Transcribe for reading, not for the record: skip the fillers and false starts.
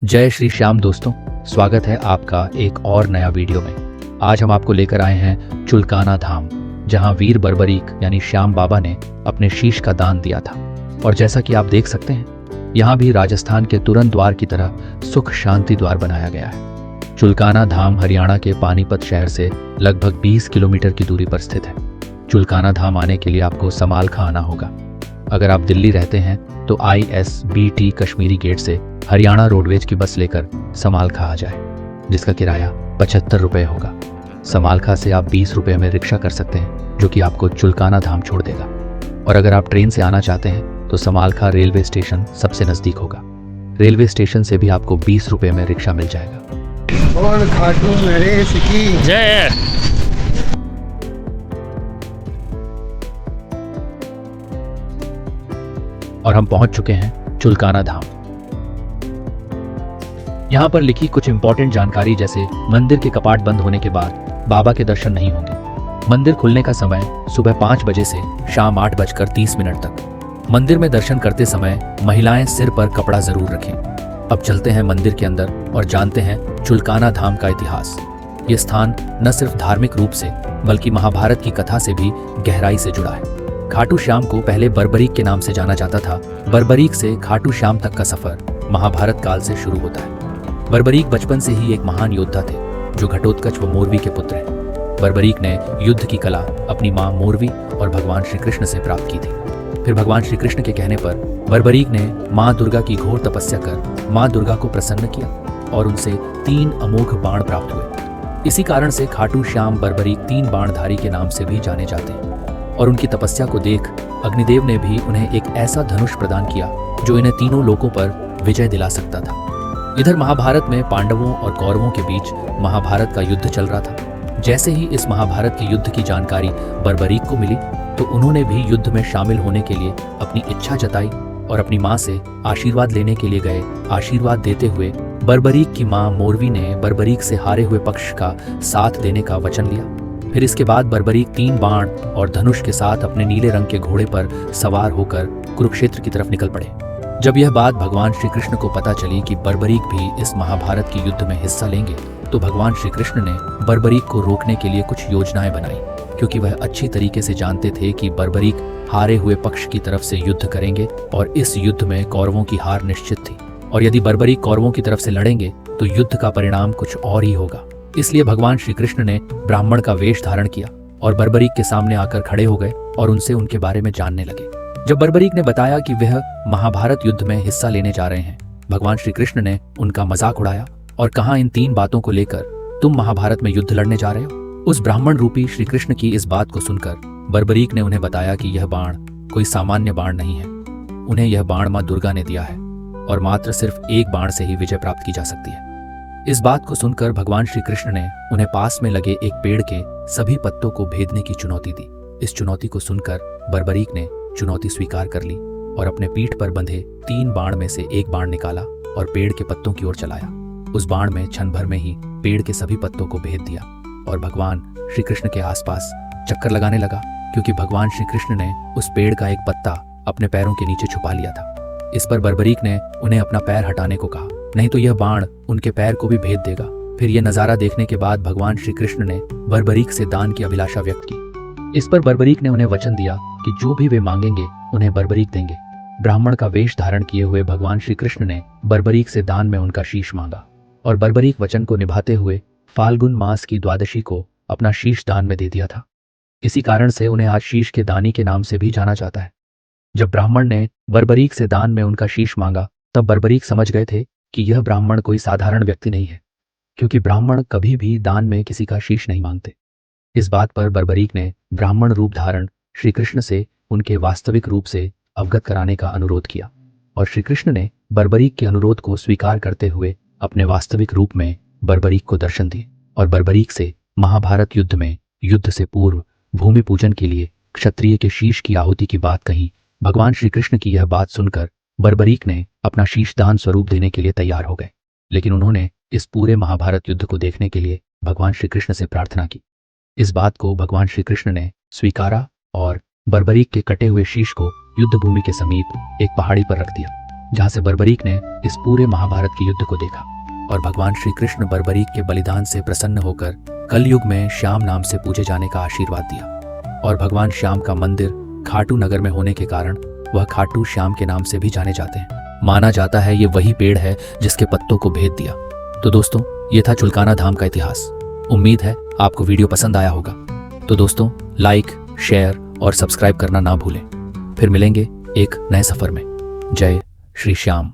जय श्री श्याम दोस्तों, स्वागत है आपका एक और नया वीडियो में। आज हम आपको लेकर आए हैं चुलकाना धाम, जहां वीर बर्बरीक यानी श्याम बाबा ने अपने शीश का दान दिया था। और जैसा कि आप देख सकते हैं, यहाँ भी राजस्थान के तुरंत द्वार की तरह सुख शांति द्वार बनाया गया है। चुलकाना धाम हरियाणा के पानीपत शहर से लगभग 20 किलोमीटर की दूरी पर स्थित है। चुलकाना धाम आने के लिए आपको समालखा आना होगा। अगर आप दिल्ली रहते हैं तो ISBT कश्मीरी गेट से हरियाणा रोडवेज की बस लेकर समालखा आ जाए, जिसका किराया 75 रुपये होगा। समालखा से आप 20 रुपये में रिक्शा कर सकते हैं, जो कि आपको चुलकाना धाम छोड़ देगा। और अगर आप ट्रेन से आना चाहते हैं तो समालखा रेलवे स्टेशन सबसे नज़दीक होगा। रेलवे स्टेशन से भी आपको 20 रुपये में रिक्शा मिल जाएगा। और खाटू नरेश की जय। और हम पहुंच चुके हैं चुलकाना धाम। यहाँ पर लिखी कुछ इंपॉर्टेंट जानकारी, जैसे मंदिर के कपाट बंद होने के बाद बाबा के दर्शन नहीं होंगे। मंदिर खुलने का समय सुबह 5 बजे से शाम 8:30 तक। मंदिर में दर्शन करते समय महिलाएं सिर पर कपड़ा जरूर रखें। अब चलते हैं मंदिर के अंदर और जानते हैं चुलकाना धाम का इतिहास। ये स्थान न सिर्फ धार्मिक रूप से बल्कि महाभारत की कथा से भी गहराई से जुड़ा है। खाटू श्याम को पहले बर्बरीक के नाम से जाना जाता था। बर्बरीक से खाटू श्याम तक का सफर महाभारत काल से शुरू होता है। बर्बरीक बचपन से ही एक महान योद्धा थे, जो घटोत्कच व मोरवी के पुत्र हैं। बर्बरीक ने युद्ध की कला अपनी मां मोरवी और भगवान श्री कृष्ण से प्राप्त की थी। फिर भगवान श्री कृष्ण के कहने पर बर्बरीक ने मां दुर्गा की घोर तपस्या कर मां दुर्गा को प्रसन्न किया और उनसे 3 अमोघ बाण प्राप्त हुए। इसी कारण से खाटू श्याम बर्बरीक 3 बाणधारी के नाम से भी जाने जाते हैं। और उनकी तपस्या को देख अग्निदेव ने भी उन्हें एक ऐसा धनुष प्रदान किया जो इन्हें तीनों लोकों पर विजय दिला सकता था। इधर महाभारत में पांडवों और कौरवों के बीच महाभारत का युद्ध चल रहा था। जैसे ही इस महाभारत के युद्ध की जानकारी बर्बरीक को मिली तो उन्होंने भी युद्ध में शामिल होने के लिए अपनी इच्छा जताई और अपनी मां से आशीर्वाद लेने के लिए गए। आशीर्वाद देते हुए बर्बरीक की मां मोरवी ने बर्बरीक से हारे हुए पक्ष का साथ देने का वचन लिया। फिर इसके बाद बर्बरीक 3 बाण और धनुष के साथ अपने नीले रंग के घोड़े पर सवार होकर कुरुक्षेत्र की तरफ निकल पड़े। जब यह बात भगवान श्री कृष्ण को पता चली कि बर्बरीक भी इस महाभारत के युद्ध में हिस्सा लेंगे, तो भगवान श्री कृष्ण ने बर्बरीक को रोकने के लिए कुछ योजनाएं बनाई, क्योंकि वह अच्छी तरीके से जानते थे कि बर्बरीक हारे हुए पक्ष की तरफ से युद्ध करेंगे और इस युद्ध में कौरवों की हार निश्चित थी। और यदि बर्बरीक कौरवों की तरफ से लड़ेंगे तो युद्ध का परिणाम कुछ और ही होगा। इसलिए भगवान श्री कृष्ण ने ब्राह्मण का वेश धारण किया और बर्बरीक के सामने आकर खड़े हो गए और उनसे उनके बारे में जानने लगे। जब बर्बरीक ने बताया कि वह महाभारत युद्ध में हिस्सा लेने जा रहे हैं, भगवान श्री कृष्ण ने उनका मजाक उड़ाया और कहा, इन 3 बातों को लेकर तुम महाभारत में युद्ध लड़ने जा रहे हो। उस ब्राह्मण रूपी श्री कृष्ण की इस बात को सुनकर बर्बरीक ने उन्हें बताया कि यह बाण कोई सामान्य बाण नहीं है। उन्हें यह बाण मां दुर्गा ने दिया है और मात्र सिर्फ एक बाण से ही विजय प्राप्त की जा सकती है। इस बात को सुनकर भगवान श्री कृष्ण ने उन्हें पास में लगे एक पेड़ के सभी पत्तों को भेदने की चुनौती दी। इस चुनौती को सुनकर बर्बरीक ने चुनौती स्वीकार कर ली और अपने पीठ पर बंधे 3 बाण में से एक बाण निकाला और पेड़ के पत्तों की ओर चलाया। उस बाण में क्षण भर में ही पेड़ के सभी पत्तों को भेद दिया और भगवान श्री कृष्ण के आसपास चक्कर लगाने लगा, क्योंकि भगवान श्री कृष्ण ने उस पेड़ का एक पत्ता अपने पैरों के नीचे छुपा लिया था। इस पर बर्बरीक ने उन्हें अपना पैर हटाने को कहा, नहीं तो यह बाण उनके पैर को भी भेद देगा। फिर यह नजारा देखने के बाद भगवान श्री कृष्ण ने बर्बरीक से दान की अभिलाषा व्यक्त की। इस पर बर्बरीक ने उन्हें वचन दिया कि जो भी वे मांगेंगे उन्हें बर्बरीक देंगे। ब्राह्मण का वेश धारण किए हुए भगवान श्री कृष्ण ने बर्बरीक से दान में उनका शीश मांगा और बर्बरीक वचन को निभाते हुए फाल्गुन मास की द्वादशी को अपना शीश दान में दे दिया था। इसी कारण से उन्हें आज शीश के दानी के नाम से भी जाना जाता है। जब ब्राह्मण ने बर्बरीक से दान में उनका शीश मांगा, तब बर्बरीक समझ गए थे कि यह ब्राह्मण कोई साधारण व्यक्ति नहीं है, क्योंकि ब्राह्मण कभी भी दान में किसी का शीश नहीं मांगते। इस बात पर बर्बरीक ने ब्राह्मण रूप धारण श्री कृष्ण से उनके वास्तविक रूप से अवगत कराने का अनुरोध किया और श्री कृष्ण ने बर्बरीक के अनुरोध को स्वीकार करते हुए अपने वास्तविक रूप में बर्बरीक को दर्शन दिए और बर्बरीक से महाभारत युद्ध में युद्ध से पूर्व भूमि पूजन के लिए क्षत्रिय के शीश की आहुति की बात कही। भगवान श्री कृष्ण की यह बात सुनकर बर्बरीक ने अपना शीश दान स्वरूप देने के लिए तैयार हो गए, लेकिन उन्होंने इस पूरे महाभारत युद्ध को देखने के लिए भगवान श्री कृष्ण से प्रार्थना की। इस बात को भगवान श्री कृष्ण ने स्वीकारा और बर्बरीक के कटे हुए शीश को युद्ध भूमि के समीप एक पहाड़ी पर रख दिया। जहां से बर्बरीक ने इस पूरे महाभारत के युद्ध को देखा और भगवान श्री कृष्ण बर्बरीक के बलिदान से प्रसन्न होकर कलयुग में श्याम नाम से पूजे जाने का आशीर्वाद दिया। और भगवान श्याम का मंदिर खाटू नगर में होने के कारण वह खाटू श्याम के नाम से भी जाने जाते हैं। माना जाता है ये वही पेड़ है जिसके पत्तों को भेद दिया। तो दोस्तों, ये था चुलकाना धाम का इतिहास। उम्मीद है आपको वीडियो पसंद आया होगा। तो दोस्तों, लाइक, शेयर और सब्सक्राइब करना ना भूलें। फिर मिलेंगे एक नए सफर में। जय श्री श्याम।